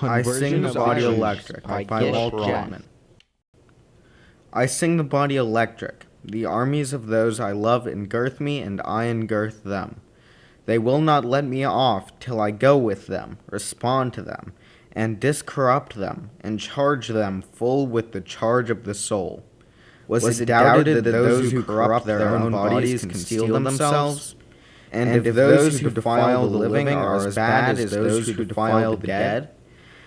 I Sing the Body Electric by Walt Whitman. I sing the body electric. The armies of those I love engirth me, and I engirth them. They will not let me off till I go with them, respond to them, and discorrupt them, and charge them full with the charge of the soul. Was it doubted that those who corrupt their own bodies conceal themselves? And if those who defile the living are as bad as those who defile the dead?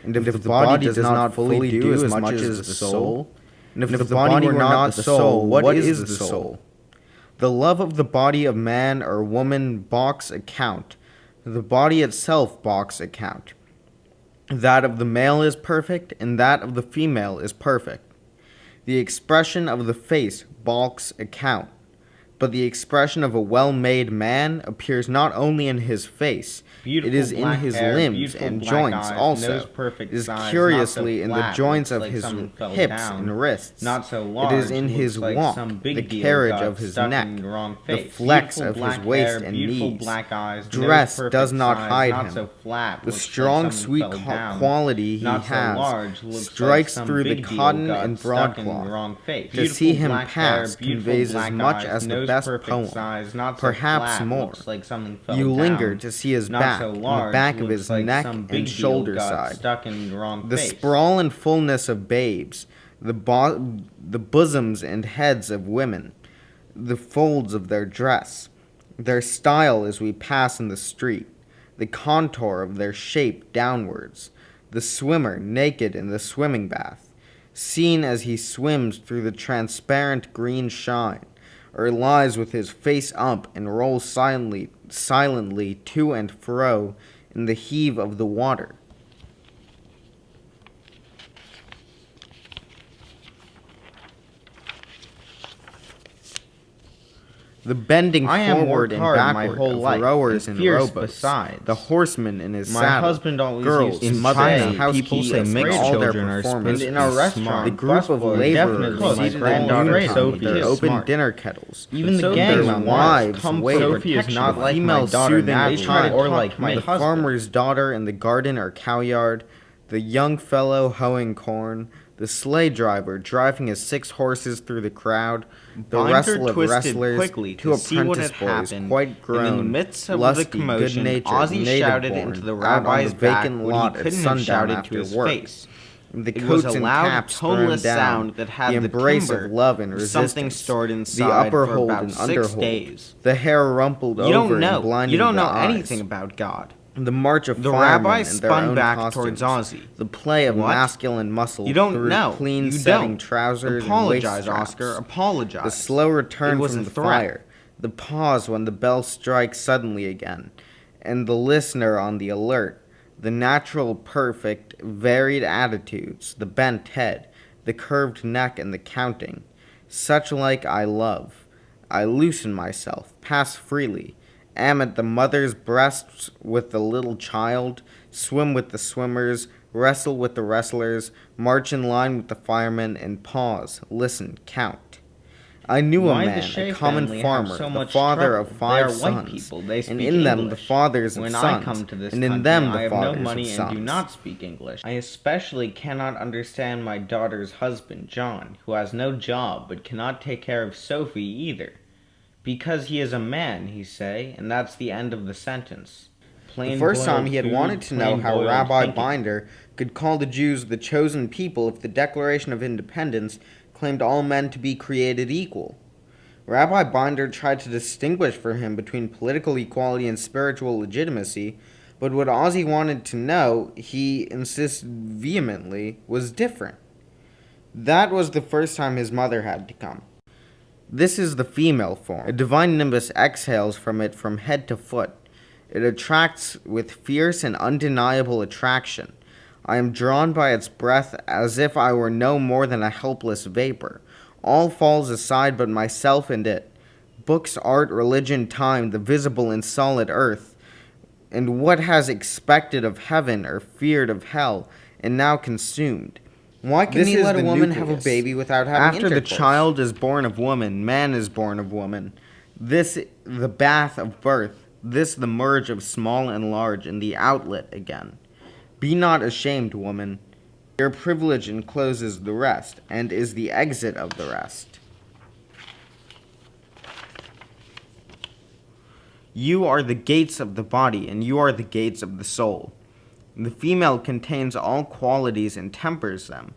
And if the body does not fully do as much as the soul? And if the body were not the soul, what is the soul? The love of the body of man or woman balks account. The body itself balks account. That of the male is perfect, and that of the female is perfect. The expression of the face balks account. But the expression of a well-made man appears not only in his face, it is in his limbs and joints also. It is curiously in the joints of his hips and wrists. It is in his walk, the carriage of his neck, the flex of his waist and knees. Dress does not hide him. The strong, sweet quality he has strikes through the cotton and broadcloth. To see him pass conveys as much as the best poem, perhaps more. You linger to see his back, and the back of his neck and shoulder side, the sprawl and fullness of babes, the bosoms and heads of women, the folds of their dress, their style as we pass in the street, the contour of their shape downwards, the swimmer naked in the swimming bath, seen as he swims through the transparent green shine, or lies with his face up and rolls silently to and fro in the heave of the water. The bending forward and backward of rowers and rowboats, the horseman in his saddle, girls, mothers, housekeepers, all their performers, and in our restaurant, the group of laborers seated in noontime with their open dinner kettles, even the gangs of wives wait Sophie is not like my daughter, or like my husband. The farmer's daughter in the garden or cowyard, the young fellow hoeing corn, the sleigh driver driving his 6 horses through the crowd, the wrestle of wrestlers, 2 apprentice boys, quite grown, in the midst of lusty, the commotion, Ozzy shouted into the rabbi's vacant lot at sundown after work. Face. The coats and caps toneless sound that had the embrace of love and resistance, something stored inside the upper hold and underhold, the hair rumpled over and blinding the eyes. You don't know anything about God. The march of the rabbi spun back costumes, towards Ozzy. The play of masculine muscle through clean-setting trousers Apologize, and waist straps. Oscar. Apologize. The slow return from the fire. The pause when the bell strikes suddenly again. And the listener on the alert. The natural, perfect, varied attitudes. The bent head. The curved neck and the counting. Such like I love. I loosen myself. Pass freely. Am at the mother's breasts with the little child, swim with the swimmers, wrestle with the wrestlers, march in line with the firemen, and pause, listen, count. I knew a man, a common farmer, the father of 5 sons, and in them the fathers of sons, and in them the fathers of sons. I do not speak English. I especially cannot understand my daughter's husband, John, who has no job but cannot take care of Sophie either. Because he is a man, he say, and that's the end of the sentence. The first time he had wanted to know how Rabbi Binder could call the Jews the chosen people if the Declaration of Independence claimed all men to be created equal. Rabbi Binder tried to distinguish for him between political equality and spiritual legitimacy, but what Ozzy wanted to know, he insisted vehemently, was different. That was the first time his mother had to come. This is the female form. A divine nimbus exhales from it from head to foot. It attracts with fierce and undeniable attraction. I am drawn by its breath as if I were no more than a helpless vapor. All falls aside but myself and it. Books, art, religion, time, the visible and solid earth. And what has expected of heaven or feared of hell, and now consumed. Why can he let a woman have a baby without having intercourse? After the child is born of woman, man is born of woman. This, the bath of birth. This, the merge of small and large, and the outlet again. Be not ashamed, woman. Your privilege encloses the rest, and is the exit of the rest. You are the gates of the body, and you are the gates of the soul. The female contains all qualities and tempers them.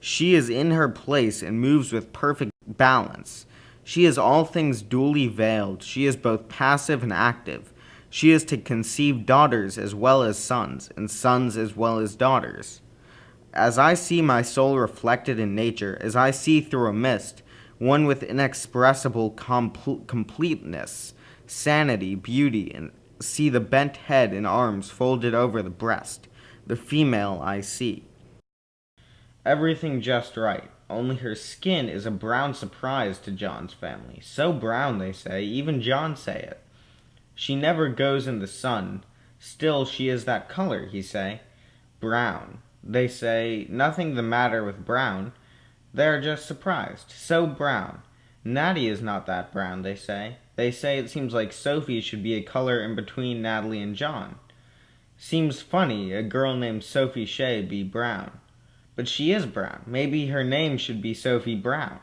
She is in her place and moves with perfect balance. She is all things duly veiled. She is both passive and active. She is to conceive daughters as well as sons, and sons as well as daughters. As I see my soul reflected in nature, as I see through a mist, one with inexpressible completeness, sanity, beauty, and see the bent head and arms folded over the breast, the female I see. Everything just right, only her skin is a brown surprise to John's family. So brown, they say, even John say it. She never goes in the sun, still she is that color, he say. Brown. They say, nothing the matter with brown. They are just surprised. So brown. Natty is not that brown, they say. They say it seems like Sophie should be a color in between Natalie and John. Seems funny, a girl named Sophie Shea be brown. But she is brown. Maybe her name should be Sophie Brown.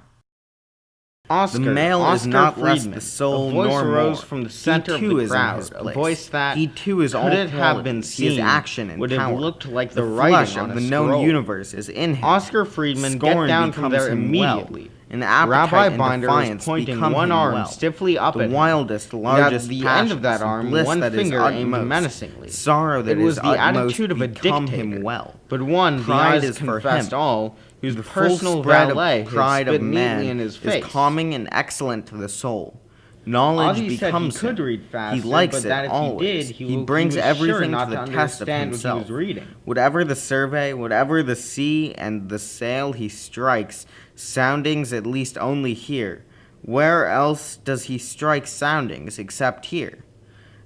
The male is not less the soul nor more. Arose from the center of the crowd, a voice that he too is all could have been seen, his action and would power. have looked like the writing flesh on of a the known scroll. universe is in him. Oscar Friedman get down from there immediately. An appetite Rabbi and Binder defiance was pointing become one him arm well. stiffly up The at him. wildest, largest At the passions end of that and arm, bliss one that is finger aimed utmost, menacingly. sorrow that It was is the utmost attitude of a become dictator, him well. but one, Pride the is for confessed him. all, whose The personal full spread valet of pride had of spit man neatly in his face. is calming and excellent to the soul. Knowledge Ozzy becomes said he could him. read faster, He likes but it that if always. he did, brings was everything sure not to the to test of understand himself. what he was reading. Whatever the survey, whatever the sea and the sail he strikes, soundings at least only here. Where else does he strike soundings except here?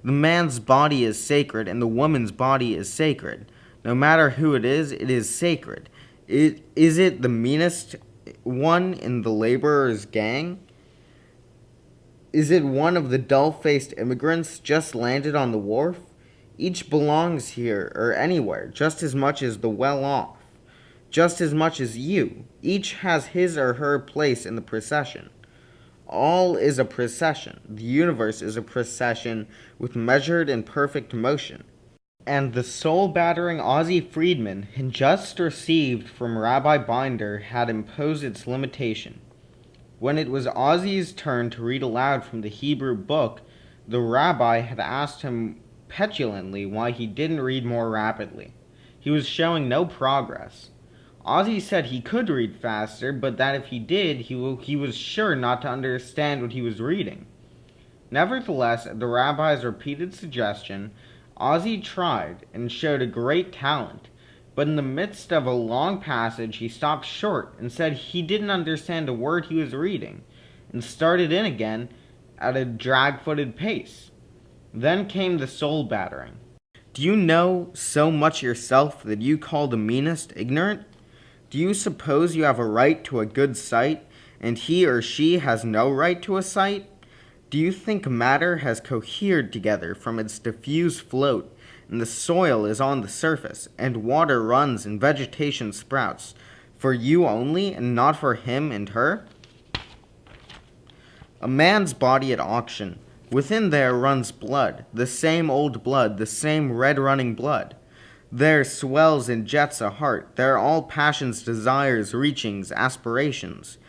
The man's body is sacred, and the woman's body is sacred. No matter who it is sacred. Is it the meanest one in the laborer's gang? Is it one of the dull-faced immigrants just landed on the wharf? Each belongs here or anywhere just as much as the well-off, just as much as you. Each has his or her place in the procession. All is a procession. The universe is a procession with measured and perfect motion. And the soul-battering Ozzy Friedman had just received from Rabbi Binder had imposed its limitation. When it was Ozzy's turn to read aloud from the Hebrew book, the rabbi had asked him petulantly why he didn't read more rapidly. He was showing no progress. Ozzy said he could read faster, but that if he did, he was sure not to understand what he was reading. Nevertheless, at the rabbi's repeated suggestion, Ozzy tried and showed a great talent. But in the midst of a long passage, he stopped short and said he didn't understand a word he was reading, and started in again at a drag-footed pace. Then came the soul-battering. Do you know so much yourself that you call the meanest ignorant? Do you suppose you have a right to a good sight, and he or she has no right to a sight? Do you think matter has cohered together from its diffuse float, and the soil is on the surface, and water runs and vegetation sprouts, for you only, and not for him and her? A man's body at auction. Within there runs blood, the same old blood, the same red-running blood. There swells and jets a heart. There are all passions, desires, reachings, aspirations.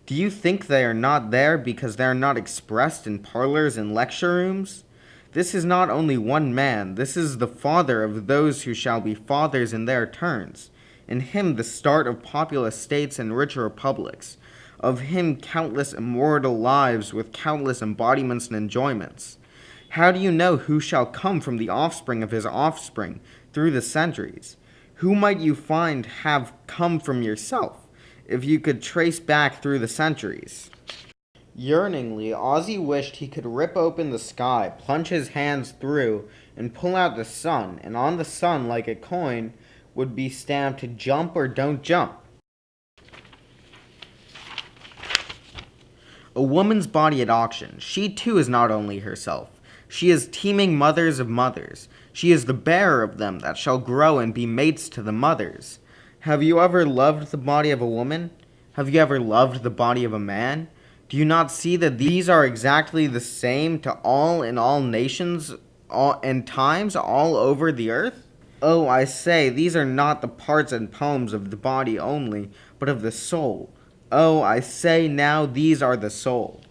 Do you think they are not there because they are not expressed in parlors and lecture rooms? This is not only one man, this is the father of those who shall be fathers in their turns. In him the start of populous states and rich republics. Of him countless immortal lives with countless embodiments and enjoyments. How do you know who shall come from the offspring of his offspring through the centuries? Who might you find have come from yourself, if you could trace back through the centuries? Yearningly, Ozzy wished he could rip open the sky, plunge his hands through, and pull out the sun, and on the sun, like a coin, would be stamped jump or don't jump. A woman's body at auction. She too is not only herself. She is teeming mothers of mothers. She is the bearer of them that shall grow and be mates to the mothers. Have you ever loved the body of a woman? Have you ever loved the body of a man? Do you not see that these are exactly the same to all in all nations and times all over the earth? Oh, I say, these are not the parts and poems of the body only, but of the soul. Oh, I say now, these are the soul.